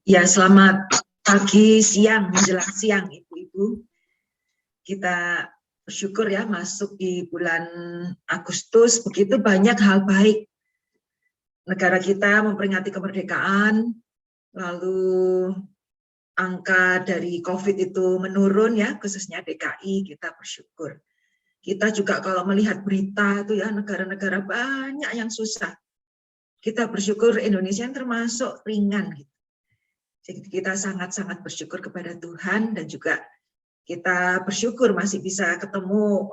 Ya, selamat pagi, siang, menjelang siang, Ibu-Ibu. Kita bersyukur ya masuk di bulan Agustus, begitu banyak hal baik. Negara kita memperingati kemerdekaan, lalu angka dari COVID itu menurun ya, khususnya DKI, kita bersyukur. Kita juga kalau melihat berita itu ya, negara-negara banyak yang susah. Kita bersyukur Indonesia yang termasuk ringan gitu. Jadi kita sangat-sangat bersyukur kepada Tuhan dan juga kita bersyukur masih bisa ketemu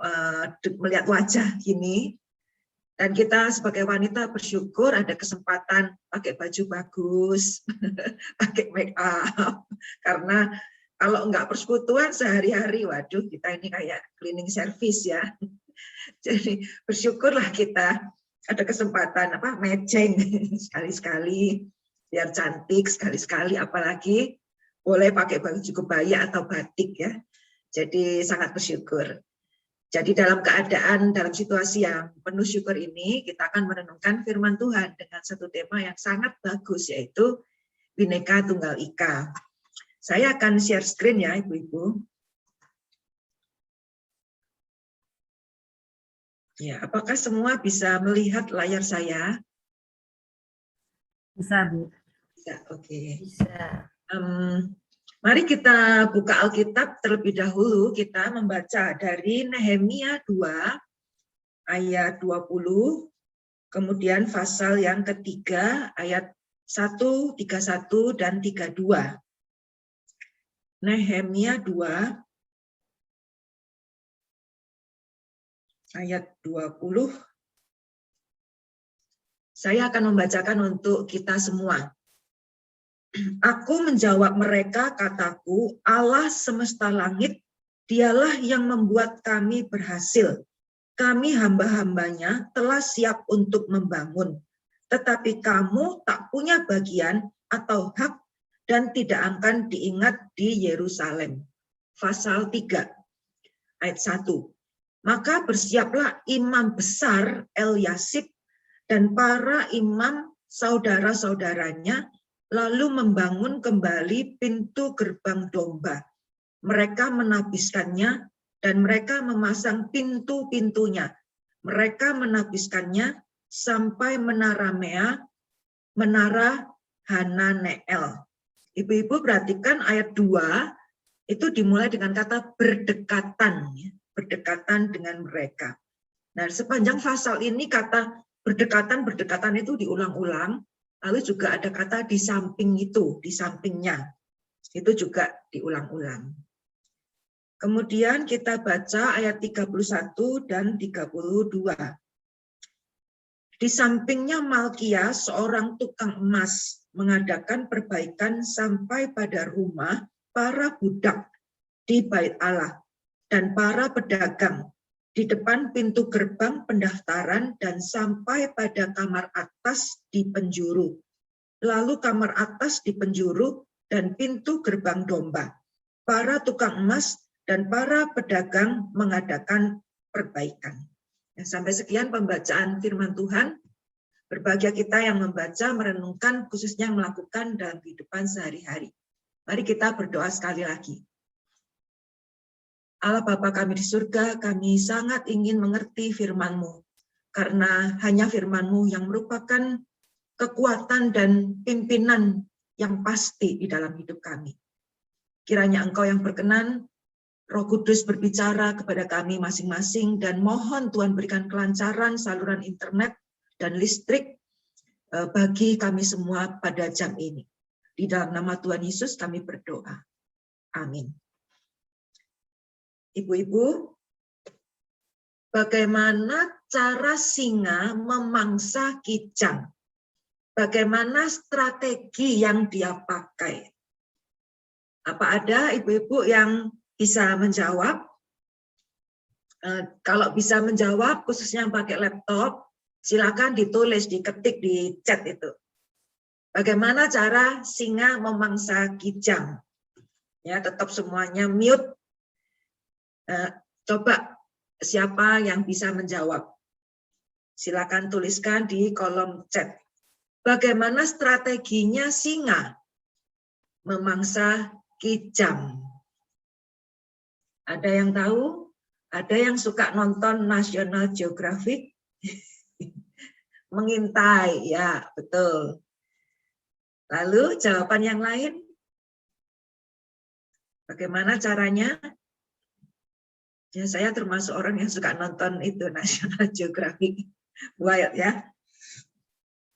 melihat wajah gini. Dan kita sebagai wanita bersyukur ada kesempatan pakai baju bagus, pakai make up. Karena kalau enggak persekutuan sehari-hari, waduh kita ini kayak cleaning service ya. Jadi bersyukurlah kita ada kesempatan matching sekali-sekali. Biar cantik sekali-sekali, apalagi boleh pakai baju kebaya atau batik ya. Jadi sangat bersyukur. Jadi dalam situasi yang penuh syukur ini, kita akan merenungkan firman Tuhan dengan satu tema yang sangat bagus, yaitu Bhinneka Tunggal Ika. Saya akan share screen ya, Ibu-Ibu. Ya, apakah semua bisa melihat layar saya? Bisa, Bu. Bisa, oke. Bisa. Mari kita buka Alkitab terlebih dahulu, kita membaca dari Nehemia 2 ayat 20, kemudian pasal yang ketiga ayat 1, 31 dan 32. Nehemia 2 ayat 20. Saya akan membacakan untuk kita semua. Aku menjawab mereka, kataku, Allah semesta langit, dialah yang membuat kami berhasil. Kami hamba-hambanya telah siap untuk membangun. Tetapi kamu tak punya bagian atau hak dan tidak akan diingat di Yerusalem. Pasal 3, ayat 1. Maka bersiaplah imam besar Eliasib dan para imam saudara-saudaranya, lalu membangun kembali pintu gerbang domba. Mereka menapiskannya dan mereka memasang pintu-pintunya. Mereka menapiskannya sampai menara Mea, menara Hananeel. Ibu-ibu perhatikan ayat 2, itu dimulai dengan kata berdekatan, ya, berdekatan dengan mereka. Nah, sepanjang pasal ini kata berdekatan itu diulang-ulang, lalu juga ada kata di samping itu, di sampingnya. Itu juga diulang-ulang. Kemudian kita baca ayat 31 dan 32. Di sampingnya Malkia, seorang tukang emas, mengadakan perbaikan sampai pada rumah para budak di Bait Allah dan para pedagang di depan pintu gerbang pendaftaran dan sampai pada kamar atas di penjuru. Lalu kamar atas di penjuru dan pintu gerbang domba. Para tukang emas dan para pedagang mengadakan perbaikan. Nah, sampai sekian pembacaan firman Tuhan. Berbahagia kita yang membaca, merenungkan, khususnya yang melakukan dalam kehidupan sehari-hari. Mari kita berdoa sekali lagi. Allah Bapa kami di surga, kami sangat ingin mengerti firman-Mu, karena hanya firman-Mu yang merupakan kekuatan dan pimpinan yang pasti di dalam hidup kami. Kiranya Engkau yang berkenan, Roh Kudus berbicara kepada kami masing-masing, dan mohon Tuhan berikan kelancaran saluran internet dan listrik bagi kami semua pada jam ini. Di dalam nama Tuhan Yesus kami berdoa. Amin. Ibu-ibu, bagaimana cara singa memangsa kijang? Bagaimana strategi yang dia pakai? Apa ada ibu-ibu yang bisa menjawab? Kalau bisa menjawab, khususnya yang pakai laptop, silakan ditulis, diketik di chat itu. Bagaimana cara singa memangsa kijang? Ya, tetap semuanya mute. Coba siapa yang bisa menjawab? Silakan tuliskan di kolom chat. Bagaimana strateginya singa memangsa kijang. Ada yang tahu? Ada yang suka nonton National Geographic? Mengintai, ya betul. Lalu jawaban yang lain? Bagaimana caranya? Ya, saya termasuk orang yang suka nonton itu National Geographic Wild ya.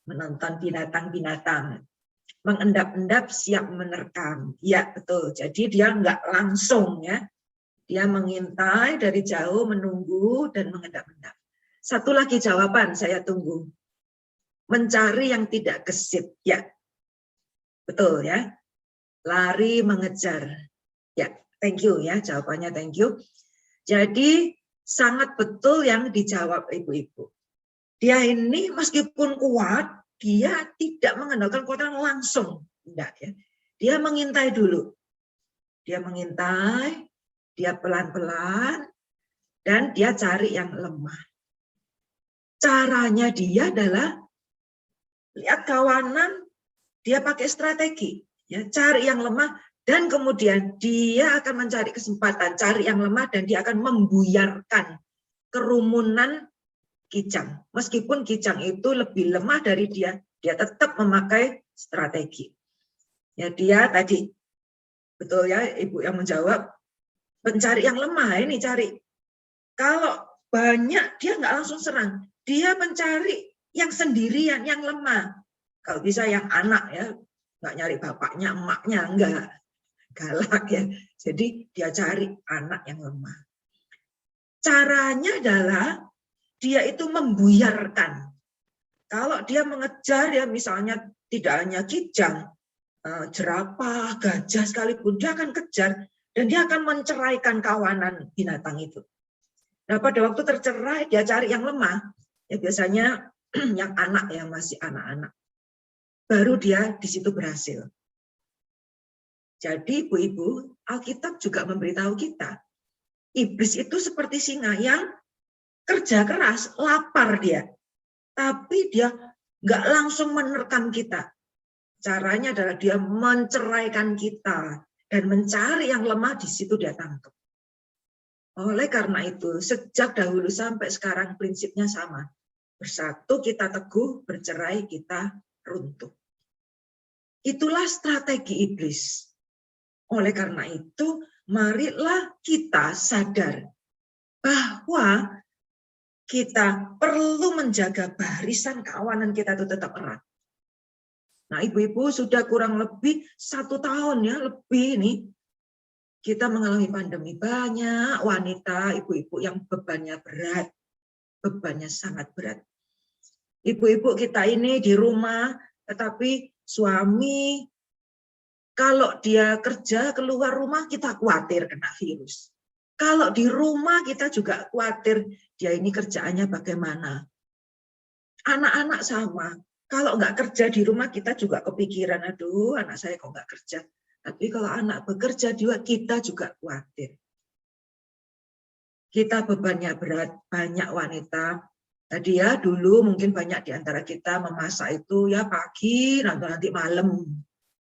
Menonton binatang-binatang. Mengendap-endap siap menerkam. Ya, betul. Jadi dia nggak langsung ya. Dia mengintai dari jauh, menunggu dan mengendap-endap. Satu lagi jawaban saya tunggu. Mencari yang tidak gesit. Ya, betul ya. Lari mengejar. Ya, thank you ya jawabannya, thank you. Jadi sangat betul yang dijawab ibu-ibu. Dia ini meskipun kuat, dia tidak mengandalkan kekuatan langsung. Tidak, ya. Dia mengintai dulu. Dia mengintai, dia pelan-pelan, dan dia cari yang lemah. Caranya dia adalah lihat kawanan, dia pakai strategi. Ya, cari yang lemah, dan kemudian dia akan mencari kesempatan, cari yang lemah, dan dia akan membuyarkan kerumunan kijang. Meskipun kijang itu lebih lemah dari dia tetap memakai strategi. Ya, dia tadi, betul ya Ibu yang menjawab, mencari yang lemah ini cari. Kalau banyak, dia nggak langsung serang. Dia mencari yang sendirian, yang lemah. Kalau bisa yang anak ya, nggak nyari bapaknya, emaknya, enggak. Galak ya. Jadi dia cari anak yang lemah. Caranya adalah dia itu membuyarkan. Kalau dia mengejar ya misalnya tidak hanya kijang, jerapah, gajah sekalipun, dia akan kejar dan dia akan menceraikan kawanan binatang itu. Nah pada waktu tercerai dia cari yang lemah, ya biasanya yang anak yang masih anak-anak. Baru dia di situ berhasil. Jadi ibu-ibu, Alkitab juga memberitahu kita, iblis itu seperti singa yang kerja keras, lapar dia. Tapi dia nggak langsung menerkam kita. Caranya adalah dia menceraikan kita dan mencari yang lemah, di situ dia tangkap. Oleh karena itu, sejak dahulu sampai sekarang prinsipnya sama. Bersatu kita teguh, bercerai kita runtuh. Itulah strategi iblis. Oleh karena itu, marilah kita sadar bahwa kita perlu menjaga barisan kawanan kita itu tetap erat. Nah, ibu-ibu sudah kurang lebih 1 tahun ya, lebih ini kita mengalami pandemi. Banyak wanita, ibu-ibu yang bebannya berat, bebannya sangat berat. Ibu-ibu kita ini di rumah, tetapi suami kalau dia kerja keluar rumah kita khawatir kena virus. Kalau di rumah kita juga khawatir dia ini kerjaannya bagaimana. Anak-anak sama. Kalau nggak kerja di rumah kita juga kepikiran, aduh anak saya kok nggak kerja. Tapi kalau anak bekerja juga kita juga khawatir. Kita bebannya berat, banyak wanita. Tadi ya dulu mungkin banyak di antara kita memasak itu ya pagi, nanti malam.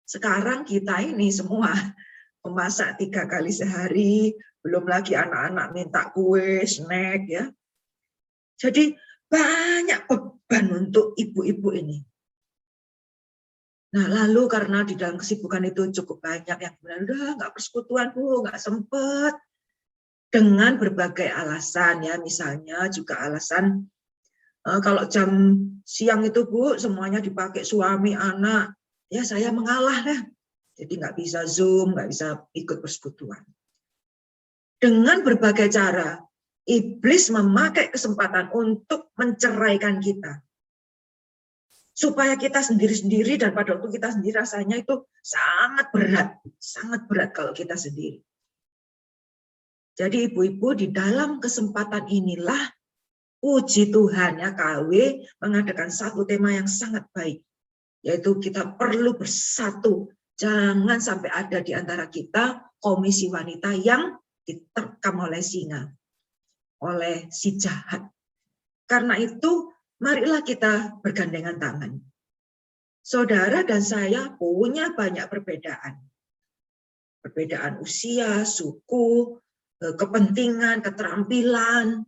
Sekarang kita ini semua memasak 3 kali sehari, belum lagi anak-anak minta kue, snack ya. Jadi banyak beban untuk ibu-ibu ini. Nah lalu karena di dalam kesibukan itu cukup banyak yang bilang, udah nggak persekutuan Bu, nggak sempet. Dengan berbagai alasan ya, misalnya juga alasan kalau jam siang itu Bu semuanya dipakai suami, anak. Ya saya mengalah deh, jadi nggak bisa Zoom, nggak bisa ikut persekutuan. Dengan berbagai cara, iblis memakai kesempatan untuk menceraikan kita. Supaya kita sendiri-sendiri dan pada waktu kita sendiri rasanya itu sangat berat kalau kita sendiri. Jadi ibu-ibu di dalam kesempatan inilah puji Tuhan ya KW mengadakan satu tema yang sangat baik. Yaitu kita perlu bersatu. Jangan sampai ada di antara kita komisi wanita yang diterkam oleh singa. Oleh si jahat. Karena itu marilah kita bergandengan tangan. saudara dan saya punya banyak perbedaan. Perbedaan usia, suku, kepentingan, keterampilan,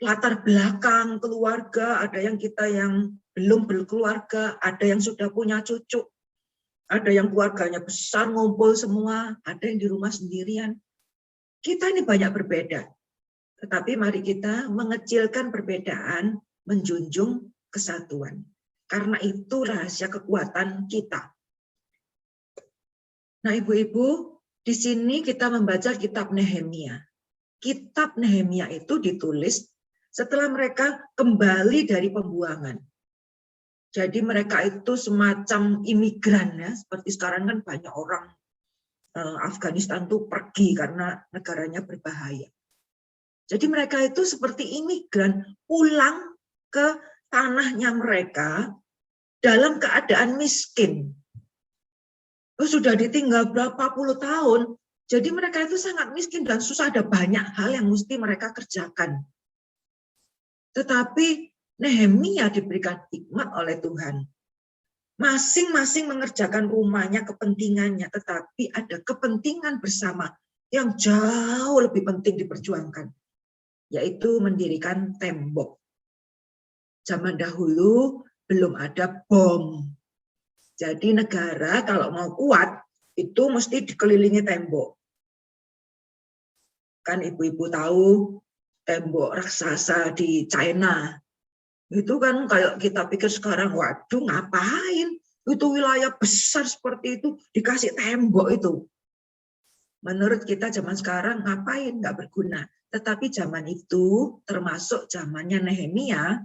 latar belakang keluarga, ada yang kita yang belum berkeluarga, ada yang sudah punya cucu, ada yang keluarganya besar ngumpul semua, ada yang di rumah sendirian. Kita ini banyak berbeda. Tetapi mari kita mengecilkan perbedaan, menjunjung kesatuan. Karena itu rahasia kekuatan kita. Nah, ibu-ibu, di sini kita membaca kitab Nehemia. Kitab Nehemia itu ditulis setelah mereka kembali dari pembuangan. Jadi mereka itu semacam imigran ya, seperti sekarang kan banyak orang Afghanistan tuh pergi karena negaranya berbahaya. Jadi mereka itu seperti imigran pulang ke tanahnya mereka dalam keadaan miskin. Sudah ditinggal berapa puluh tahun, jadi mereka itu sangat miskin dan susah, ada banyak hal yang mesti mereka kerjakan. Tetapi Nehemia diberikan hikmat oleh Tuhan. Masing-masing mengerjakan rumahnya, kepentingannya, tetapi ada kepentingan bersama yang jauh lebih penting diperjuangkan, yaitu mendirikan tembok. Zaman dahulu belum ada bom. Jadi negara kalau mau kuat, itu mesti dikelilingi tembok. Kan ibu-ibu tahu tembok raksasa di China. Itu kan kayak kita pikir sekarang, waduh ngapain? Itu wilayah besar seperti itu, dikasih tembok itu. Menurut kita zaman sekarang ngapain? Nggak berguna. Tetapi zaman itu, termasuk zamannya Nehemia,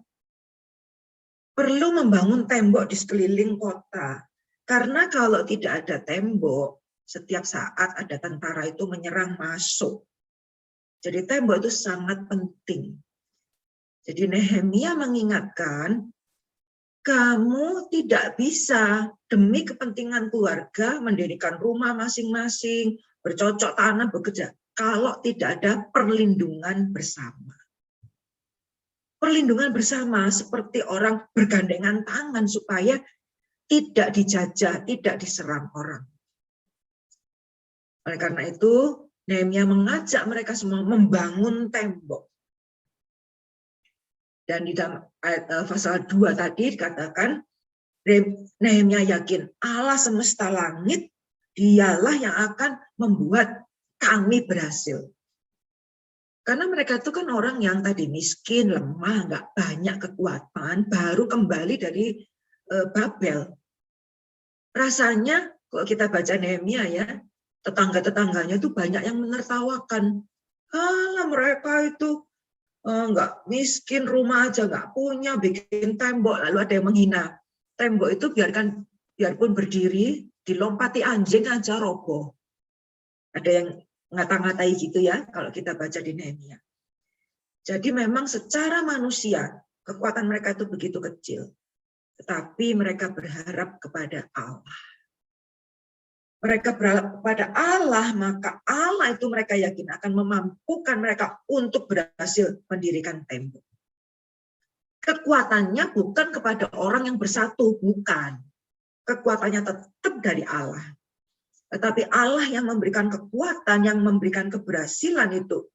perlu membangun tembok di sekeliling kota. Karena kalau tidak ada tembok, setiap saat ada tentara itu menyerang masuk. Jadi tembok itu sangat penting. Jadi Nehemia mengingatkan, kamu tidak bisa demi kepentingan keluarga mendirikan rumah masing-masing, bercocok tanam, bekerja, kalau tidak ada perlindungan bersama. Perlindungan bersama seperti orang bergandengan tangan supaya tidak dijajah, tidak diserang orang. Oleh karena itu, Nehemia mengajak mereka semua membangun tembok. Dan di dalam ayat pasal 2 tadi dikatakan, Nehemia yakin Allah semesta langit, dialah yang akan membuat kami berhasil. Karena mereka itu kan orang yang tadi miskin, lemah, nggak banyak kekuatan, baru kembali dari Babel. Rasanya kalau kita baca Nehemia ya, tetangga-tetangganya itu banyak yang menertawakan. Mereka itu nggak miskin, rumah aja nggak punya, bikin tembok, lalu ada yang menghina. Tembok itu biarpun berdiri, dilompati anjing aja roboh. Ada yang ngata-ngatai gitu ya, kalau kita baca di Nehemia. Jadi memang secara manusia, kekuatan mereka itu begitu kecil. Tetapi mereka berharap kepada Allah. Mereka berharap kepada Allah, maka Allah itu mereka yakin akan memampukan mereka untuk berhasil mendirikan tembok. Kekuatannya bukan kepada orang yang bersatu, bukan. Kekuatannya tetap dari Allah. Tetapi Allah yang memberikan kekuatan, yang memberikan keberhasilan itu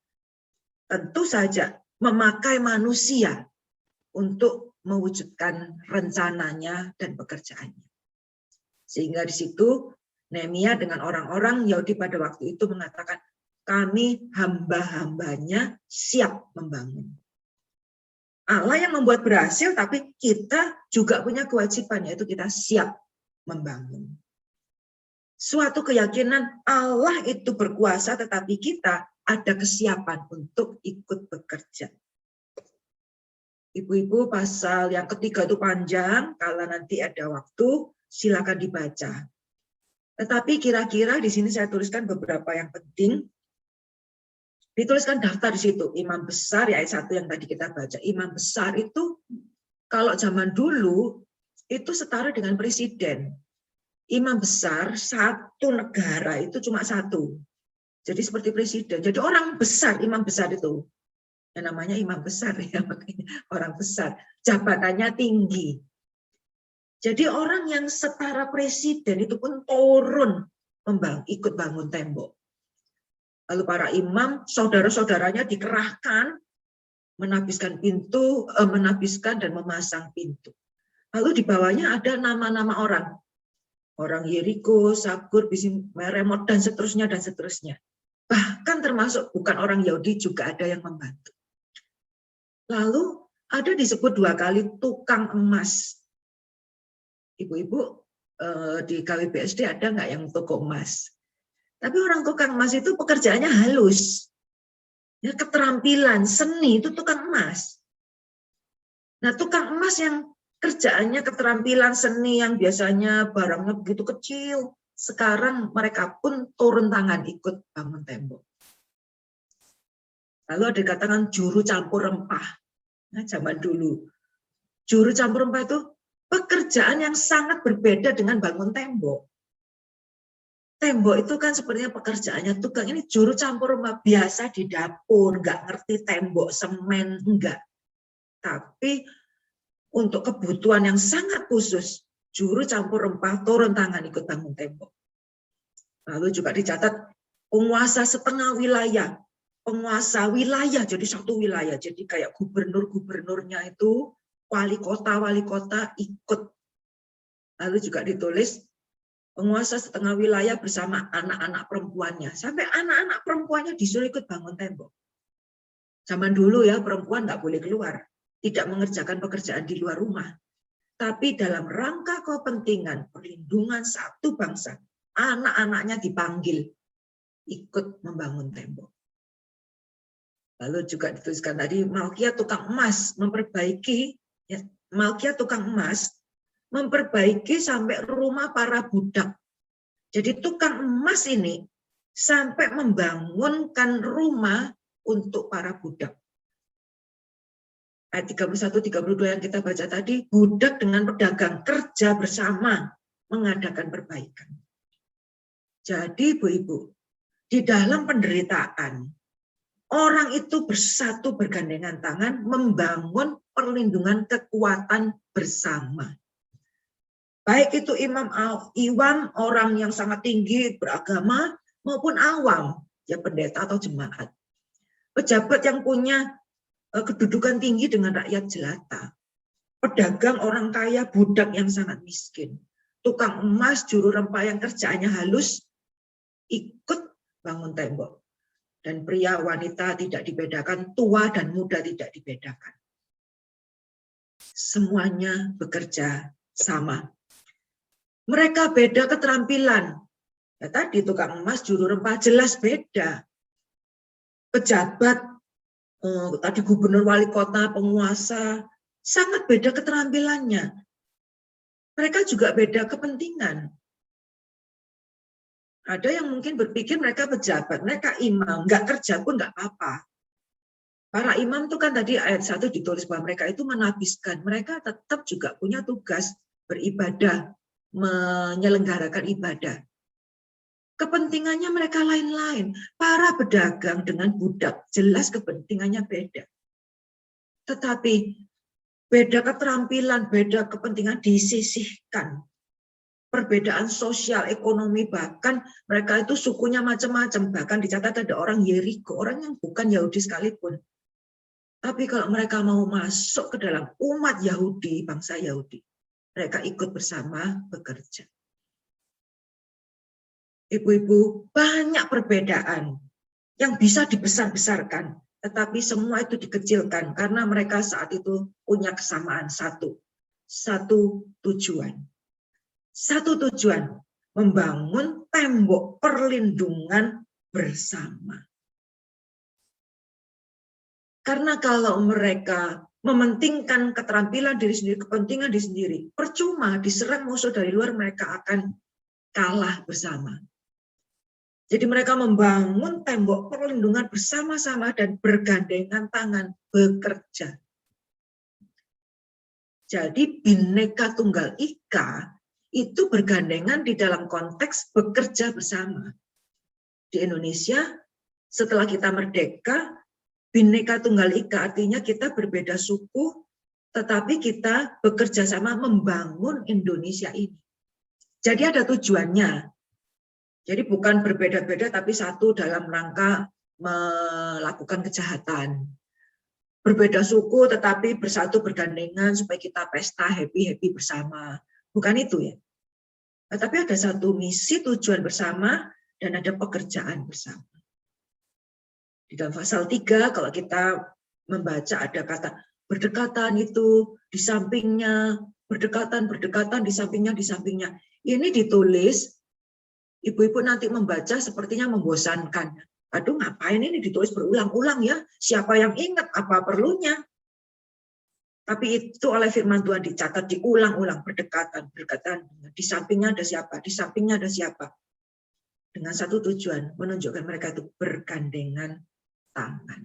tentu saja memakai manusia untuk mewujudkan rencananya dan pekerjaannya. Sehingga di situ Nehemia dengan orang-orang Yahudi pada waktu itu mengatakan, kami hamba-hambanya siap membangun. Allah yang membuat berhasil, tapi kita juga punya kewajiban, yaitu kita siap membangun. Suatu keyakinan Allah itu berkuasa, tetapi kita ada kesiapan untuk ikut bekerja. Ibu-ibu, pasal yang ketiga itu panjang, kalau nanti ada waktu silakan dibaca. Tetapi kira-kira di sini saya tuliskan beberapa yang penting. Dituliskan daftar di situ, imam besar, ya ayat 1 yang tadi kita baca. Imam besar itu kalau zaman dulu itu setara dengan presiden. Imam besar satu negara itu cuma satu. Jadi seperti presiden. Jadi orang besar, imam besar itu. Yang namanya imam besar ya, makanya orang besar. Jabatannya tinggi. Jadi orang yang setara presiden itu pun turun ikut bangun tembok. Lalu para imam, saudara-saudaranya dikerahkan menabiskan dan memasang pintu. Lalu di bawahnya ada nama-nama orang. Orang Yeriko, Sagur, Meremot, dan seterusnya, dan seterusnya. Bahkan termasuk bukan orang Yahudi juga ada yang membantu. Lalu ada disebut 2 kali tukang emas. Ibu-ibu di KWBSD ada nggak yang toko emas? Tapi orang tukang emas itu pekerjaannya halus. Ya, keterampilan, seni itu tukang emas. Nah, tukang emas yang kerjaannya keterampilan seni yang biasanya barangnya begitu kecil, sekarang mereka pun turun tangan ikut bangun tembok. Lalu ada dikatakan juru campur rempah. Nah, zaman dulu, juru campur rempah itu pekerjaan yang sangat berbeda dengan bangun tembok. Tembok itu kan sebenarnya pekerjaannya tukang, ini juru campur rempah biasa di dapur, nggak ngerti tembok, semen, enggak. Tapi untuk kebutuhan yang sangat khusus, juru campur rempah turun tangan ikut bangun tembok. Lalu juga dicatat penguasa setengah wilayah, penguasa wilayah, jadi satu wilayah, jadi kayak gubernur-gubernurnya itu, wali kota ikut. Lalu juga ditulis penguasa setengah wilayah bersama anak-anak perempuannya, sampai anak-anak perempuannya disuruh ikut bangun tembok. Zaman dulu ya, perempuan nggak boleh keluar, tidak mengerjakan pekerjaan di luar rumah. Tapi dalam rangka kepentingan perlindungan satu bangsa, anak-anaknya dipanggil ikut membangun tembok. Lalu juga dituliskan tadi, Malkia tukang emas memperbaiki, ya, Malkia tukang emas memperbaiki sampai rumah para budak. Jadi tukang emas ini sampai membangunkan rumah untuk para budak. Ayat 31-32 yang kita baca tadi, budak dengan pedagang kerja bersama mengadakan perbaikan. Jadi ibu-ibu, di dalam penderitaan, orang itu bersatu bergandengan tangan membangun perlindungan kekuatan bersama. Baik itu iwam, orang yang sangat tinggi beragama, maupun awam, ya pendeta atau jemaat. Pejabat yang punya kedudukan tinggi dengan rakyat jelata. Pedagang orang kaya, budak yang sangat miskin. Tukang emas, juru rempah yang kerjaannya halus, ikut bangun tembok. Dan pria wanita tidak dibedakan, tua dan muda tidak dibedakan. Semuanya bekerja sama. Mereka beda keterampilan. Ya, tadi tukang emas, juru rempah jelas beda. Pejabat, tadi gubernur, wali kota, penguasa, sangat beda keterampilannya. Mereka juga beda kepentingan. Ada yang mungkin berpikir mereka pejabat, mereka imam, nggak kerja pun nggak apa-apa. Para imam itu kan tadi ayat 1 ditulis bahwa mereka itu menabiskan, mereka tetap juga punya tugas beribadah, menyelenggarakan ibadah. Kepentingannya mereka lain-lain. Para pedagang dengan budak, jelas kepentingannya beda. Tetapi beda keterampilan, beda kepentingan disisihkan. Perbedaan sosial, ekonomi, bahkan mereka itu sukunya macam-macam. Bahkan dicatat ada orang Yeriko, orang yang bukan Yahudi sekalipun. Tapi kalau mereka mau masuk ke dalam umat Yahudi, bangsa Yahudi, mereka ikut bersama bekerja. Ibu-ibu, banyak perbedaan yang bisa dibesar-besarkan, tetapi semua itu dikecilkan karena mereka saat itu punya kesamaan satu tujuan. Satu tujuan, membangun tembok perlindungan bersama. Karena kalau mereka mementingkan keterampilan diri sendiri, kepentingan diri sendiri, percuma diserang musuh dari luar, mereka akan kalah bersama. Jadi mereka membangun tembok perlindungan bersama-sama dan bergandengan tangan bekerja. Jadi Bhinneka Tunggal Ika itu bergandengan di dalam konteks bekerja bersama. Di Indonesia, setelah kita merdeka, Bhinneka Tunggal Ika artinya kita berbeda suku, tetapi kita bekerja sama membangun Indonesia ini. Jadi ada tujuannya. Jadi bukan berbeda-beda, tapi satu dalam rangka melakukan kejahatan. Berbeda suku, tetapi bersatu bergandengan supaya kita pesta happy-happy bersama. Bukan itu ya. Tetapi ada satu misi, tujuan bersama, dan ada pekerjaan bersama. Di dalam pasal 3, kalau kita membaca ada kata berdekatan itu di sampingnya, berdekatan, di sampingnya. Ini ditulis, ibu-ibu nanti membaca sepertinya membosankan. Aduh, ngapain ini ditulis berulang-ulang ya? Siapa yang ingat apa perlunya? Tapi itu oleh firman Tuhan dicatat, diulang-ulang, berdekatan. Di sampingnya ada siapa? Di sampingnya ada siapa? Dengan satu tujuan, menunjukkan mereka itu bergandengan tangan.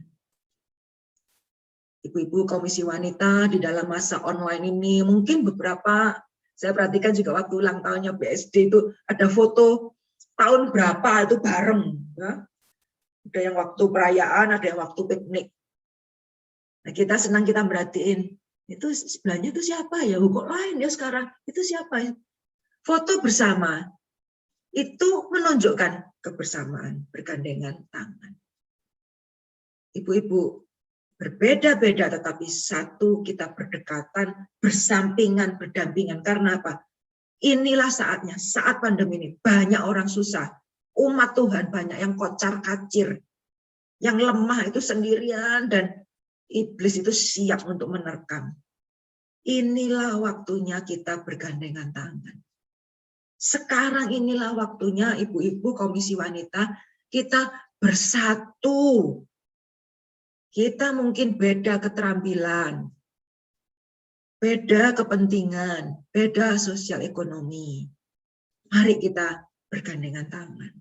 Ibu-ibu Komisi Wanita di dalam masa online ini, mungkin beberapa, saya perhatikan juga waktu ulang tahunnya BSD itu ada foto tahun berapa itu bareng. Ya. Ada yang waktu perayaan, ada yang waktu piknik. Nah, kita senang, kita merhatiin, itu sebenarnya itu siapa ya? Kok lain ya sekarang? Itu siapa ya? Foto bersama, itu menunjukkan kebersamaan, bergandengan tangan. Ibu-ibu, berbeda-beda tetapi satu, kita berdekatan, bersampingan, berdampingan. Karena apa? Inilah saatnya, saat pandemi ini banyak orang susah. Umat Tuhan banyak yang kocar-kacir, yang lemah itu sendirian, dan iblis itu siap untuk menerkam. Inilah waktunya kita bergandengan tangan. Sekarang inilah waktunya ibu-ibu Komisi Wanita kita bersatu. Kita mungkin beda keterampilan, beda kepentingan, beda sosial ekonomi. Mari kita bergandengan tangan.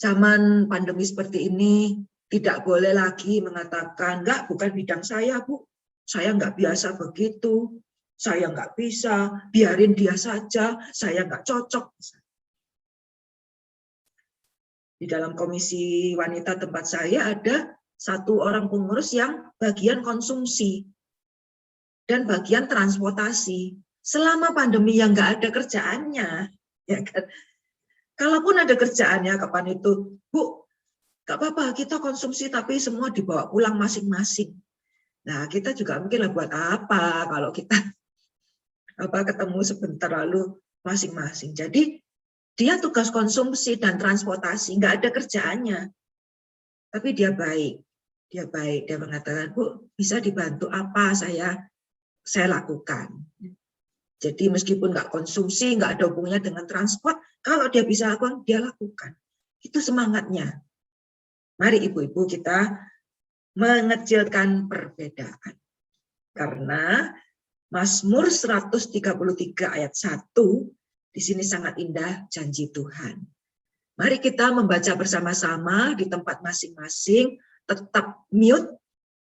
Zaman pandemi seperti ini tidak boleh lagi mengatakan, enggak, bukan bidang saya, Bu. Saya enggak biasa begitu. Saya enggak bisa, biarin dia saja, saya enggak cocok. Di dalam Komisi Wanita tempat saya ada satu orang pengurus yang bagian konsumsi dan bagian transportasi. Selama pandemi yang nggak ada kerjaannya, ya kan? Kalaupun ada kerjaannya, kapan itu, Bu, nggak apa-apa, kita konsumsi tapi semua dibawa pulang masing-masing. Nah, kita juga mungkin lah buat apa kalau kita ketemu sebentar lalu masing-masing. Jadi dia tugas konsumsi dan transportasi, nggak ada kerjaannya, tapi dia baik. Dia baik, dia mengatakan, Bu, bisa dibantu apa saya lakukan. Jadi meskipun nggak konsumsi, nggak ada hubungannya dengan transport, kalau dia bisa lakukan, dia lakukan. Itu semangatnya. Mari ibu-ibu kita mengecilkan perbedaan. Karena Mazmur 133 ayat 1, di sini sangat indah janji Tuhan. Mari kita membaca bersama-sama di tempat masing-masing, tetap mute,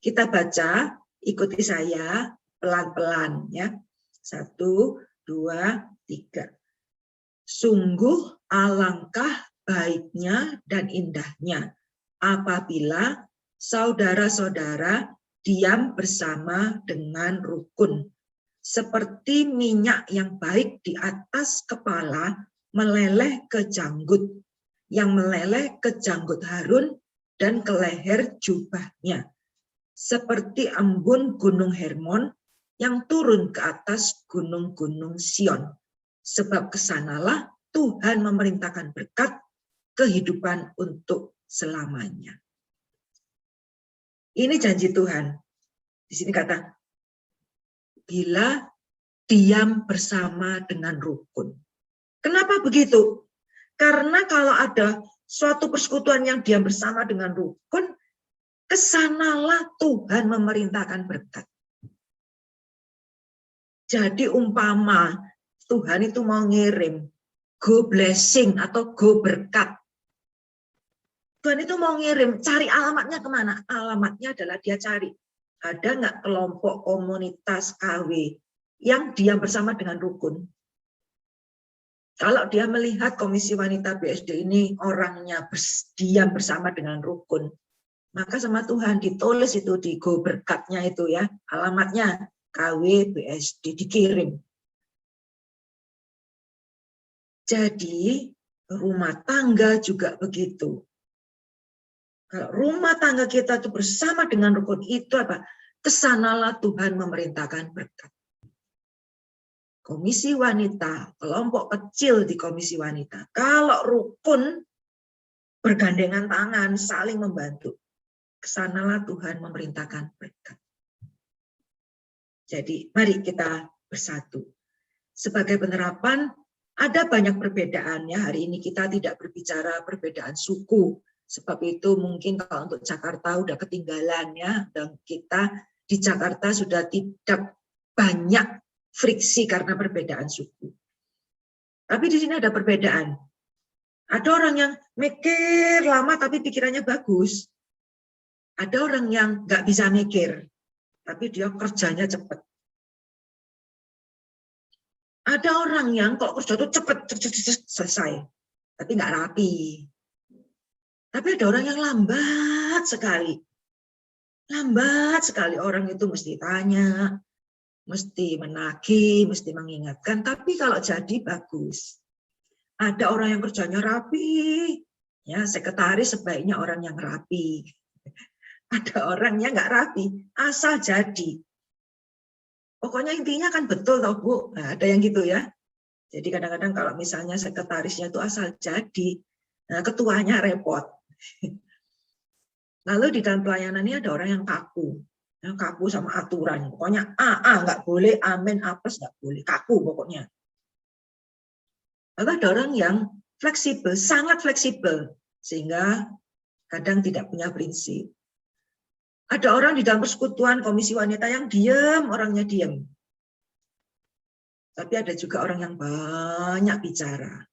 kita baca, ikuti saya pelan-pelan ya. 1, 2, 3. Sungguh alangkah baiknya dan indahnya apabila saudara-saudara diam bersama dengan rukun, seperti minyak yang baik di atas kepala meleleh ke janggut, yang meleleh ke janggut Harun dan ke leher jubahnya, seperti embun gunung Hermon yang turun ke atas gunung-gunung Sion. Sebab kesanalah Tuhan memerintahkan berkat kehidupan untuk selamanya. Ini janji Tuhan. Di sini kata, bila diam bersama dengan rukun. Kenapa begitu? Karena kalau ada suatu persekutuan yang diam bersama dengan rukun, kesanalah Tuhan memerintahkan berkat. Jadi umpama Tuhan itu mau ngirim go blessing atau go berkat. Tuhan itu mau ngirim, cari alamatnya kemana? Alamatnya adalah dia cari. Ada nggak kelompok komunitas KW yang diam bersama dengan rukun? Kalau dia melihat Komisi Wanita BSD ini orangnya diam bersama dengan rukun, Maka sama Tuhan ditulis itu di Go Berkatnya itu ya, alamatnya KW BSD dikirim. Jadi rumah tangga juga begitu. Kalau rumah tangga kita itu bersama dengan rukun itu apa? Kesanalah Tuhan memerintahkan berkat. Komisi wanita, kelompok kecil di komisi wanita. Kalau rukun bergandengan tangan, saling membantu. Kesanalah Tuhan memerintahkan berkat. Jadi mari kita bersatu. Sebagai penerapan, ada banyak perbedaan ya. Hari ini kita tidak berbicara perbedaan suku. Sebab itu mungkin kalau untuk Jakarta udah ketinggalan ya. Dan kita di Jakarta sudah tidak banyak friksi karena perbedaan suku. Tapi di sini ada perbedaan. Ada orang yang mikir lama tapi pikirannya bagus. Ada orang yang nggak bisa mikir, tapi dia kerjanya cepat. Ada orang yang kok kerja itu cepat selesai, tapi nggak rapi. Tapi ada orang yang lambat sekali. Lambat sekali orang itu mesti tanya, mesti menagih, mesti mengingatkan. Tapi kalau jadi bagus. Ada orang yang kerjanya rapi, ya sekretaris sebaiknya orang yang rapi. Ada orang yang nggak rapi, asal jadi. Pokoknya intinya kan betul toh Bu. Nah, ada yang gitu ya. Jadi kadang-kadang kalau misalnya sekretarisnya itu asal jadi, nah, ketuanya repot. Lalu di dalam pelayanan ini ada orang yang kaku. Yang kaku sama aturan. Pokoknya nggak boleh, amin, apes nggak boleh. Kaku pokoknya. Lalu ada orang yang fleksibel, sangat fleksibel. Sehingga kadang tidak punya prinsip. Ada orang di dalam persekutuan komisi wanita yang diam, orangnya diam. Tapi ada juga orang yang banyak bicara.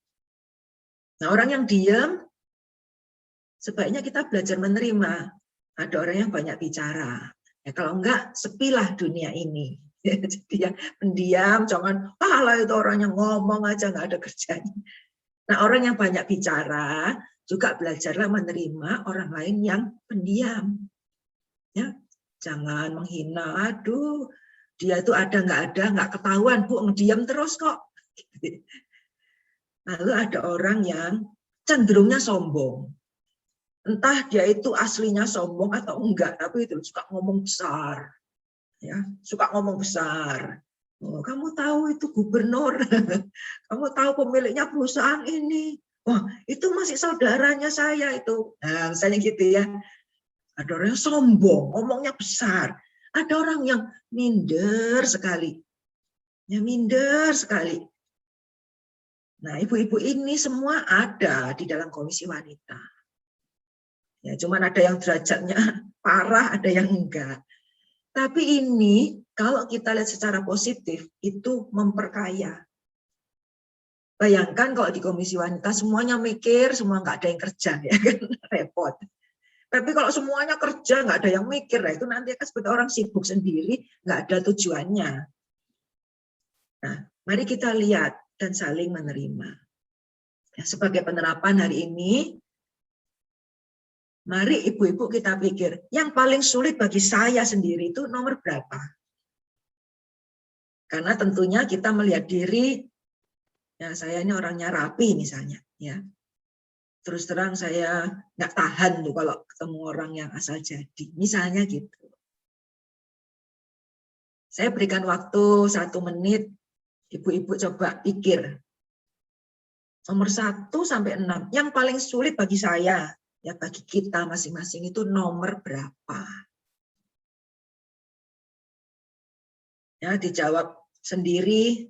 Nah, orang yang diam, sebaiknya kita belajar menerima. Ada orang yang banyak bicara. Ya, kalau enggak, sepilah dunia ini. Jadi yang pendiam, jangan, lah itu orang yang ngomong aja, nggak ada kerjanya. Nah, orang yang banyak bicara, juga belajarlah menerima orang lain yang pendiam. Ya, jangan menghina, aduh, dia itu ada, nggak ketahuan, Bu, ngediam terus kok. Lalu ada orang yang cenderungnya sombong. Entah dia itu aslinya sombong atau enggak, tapi itu suka ngomong besar. Ya, suka ngomong besar. Oh, kamu tahu itu gubernur, kamu tahu pemiliknya perusahaan ini. Wah, itu masih saudaranya saya itu. Nah, misalnya gitu ya. Ada orang yang sombong, ngomongnya besar. Ada orang yang minder sekali. Ya, minder sekali. Nah, ibu-ibu ini semua ada di dalam komisi wanita. Ya, cuman ada yang derajatnya parah, ada yang enggak. Tapi ini kalau kita lihat secara positif itu memperkaya. Bayangkan kalau di komisi wanita semuanya mikir, semua nggak ada yang kerja, ya kan repot. Tapi kalau semuanya kerja nggak ada yang mikir, nah itu nanti akan seperti orang sibuk sendiri, nggak ada tujuannya. Nah, mari kita lihat dan saling menerima. Ya, sebagai penerapan hari ini, mari ibu-ibu kita pikir, yang paling sulit bagi saya sendiri itu nomor berapa? Karena tentunya kita melihat diri, ya saya ini orangnya rapi misalnya, ya. Terus terang saya nggak tahan tuh kalau ketemu orang yang asal jadi, misalnya gitu. Saya berikan waktu 1 menit, ibu-ibu coba pikir. Nomor 1 sampai 6, yang paling sulit bagi saya, ya bagi kita masing-masing itu nomor berapa? Ya, dijawab sendiri,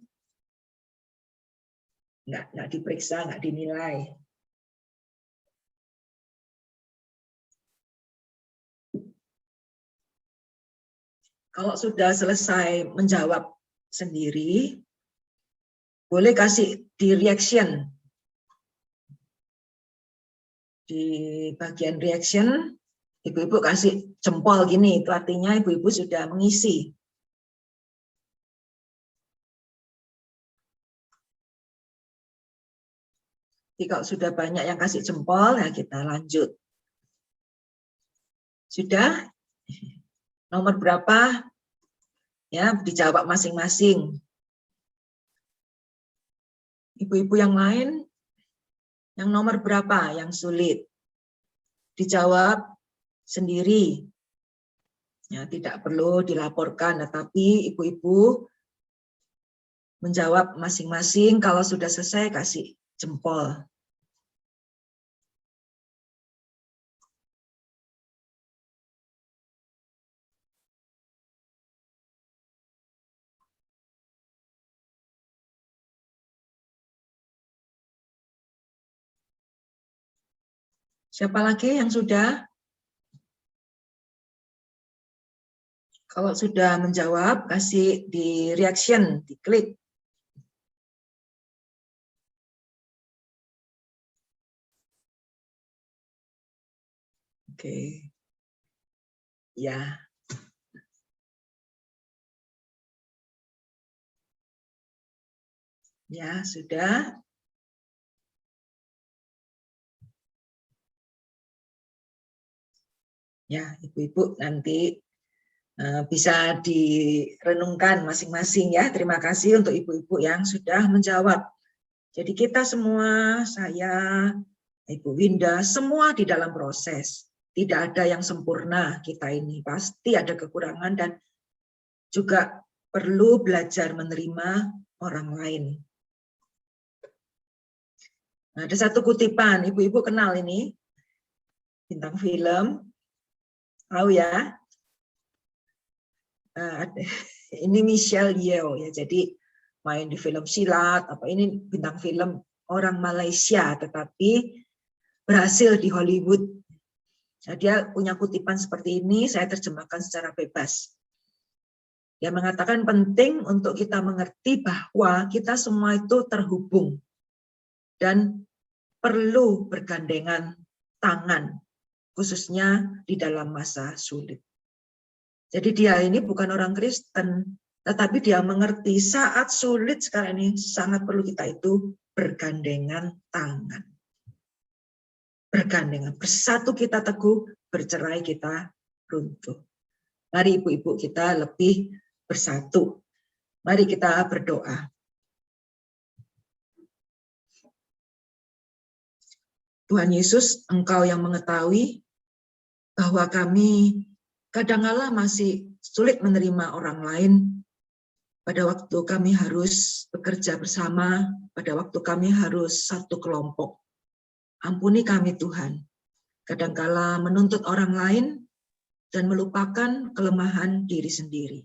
nggak diperiksa, nggak dinilai. Kalau sudah selesai menjawab sendiri, boleh kasih di reaction. Di bagian reaction, ibu-ibu kasih jempol gini, itu artinya ibu-ibu sudah mengisi. Jadi kalau sudah banyak yang kasih jempol, ya kita lanjut. Sudah? Nomor berapa? Ya, dijawab masing-masing. Ibu-ibu yang lain, yang nomor berapa yang sulit? Dijawab sendiri. Ya, tidak perlu dilaporkan, tetapi ibu-ibu menjawab masing-masing. Kalau sudah selesai, kasih jempol. Siapa lagi yang sudah? Kalau sudah menjawab, kasih di reaction, diklik. Oke. Ya. Ya, sudah. Ya, ibu-ibu nanti bisa direnungkan masing-masing ya. Terima kasih untuk ibu-ibu yang sudah menjawab. Jadi kita semua, saya, Ibu Winda, semua di dalam proses. Tidak ada yang sempurna kita ini. Pasti ada kekurangan dan juga perlu belajar menerima orang lain. Nah, ada satu kutipan, ibu-ibu kenal ini, bintang film, tahu ya? Ini Michelle Yeoh ya, jadi main di film silat, apa ini bintang film orang Malaysia, tetapi berhasil di Hollywood. Nah, dia punya kutipan seperti ini, saya terjemahkan secara bebas. Dia mengatakan penting untuk kita mengerti bahwa kita semua itu terhubung dan perlu bergandengan tangan, khususnya di dalam masa sulit. Jadi dia ini bukan orang Kristen, tetapi dia mengerti saat sulit sekarang ini sangat perlu kita itu bergandengan tangan. Bergandengan, bersatu kita teguh, bercerai kita runtuh. Mari ibu-ibu kita lebih bersatu. Mari kita berdoa. Tuhan Yesus, Engkau yang mengetahui bahwa kami kadang-kala masih sulit menerima orang lain. Pada waktu kami harus bekerja bersama, pada waktu kami harus satu kelompok. Ampuni kami Tuhan, kadang-kala menuntut orang lain dan melupakan kelemahan diri sendiri.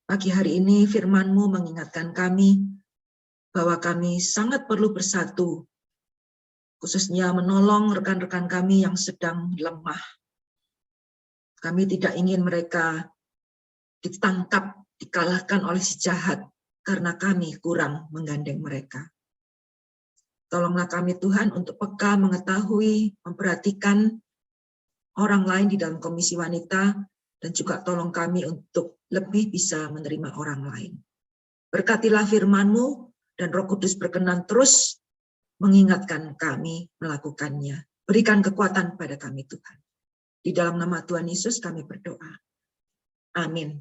Pagi hari ini firman-Mu mengingatkan kami bahwa kami sangat perlu bersatu, khususnya menolong rekan-rekan kami yang sedang lemah. Kami tidak ingin mereka ditangkap, dikalahkan oleh si jahat, karena kami kurang menggandeng mereka. Tolonglah kami Tuhan untuk peka mengetahui, memperhatikan orang lain di dalam komisi wanita, dan juga tolong kami untuk lebih bisa menerima orang lain. Berkatilah firman-Mu dan Roh Kudus berkenan terus mengingatkan kami melakukannya. Berikan kekuatan pada kami Tuhan. Di dalam nama Tuhan Yesus kami berdoa. Amin.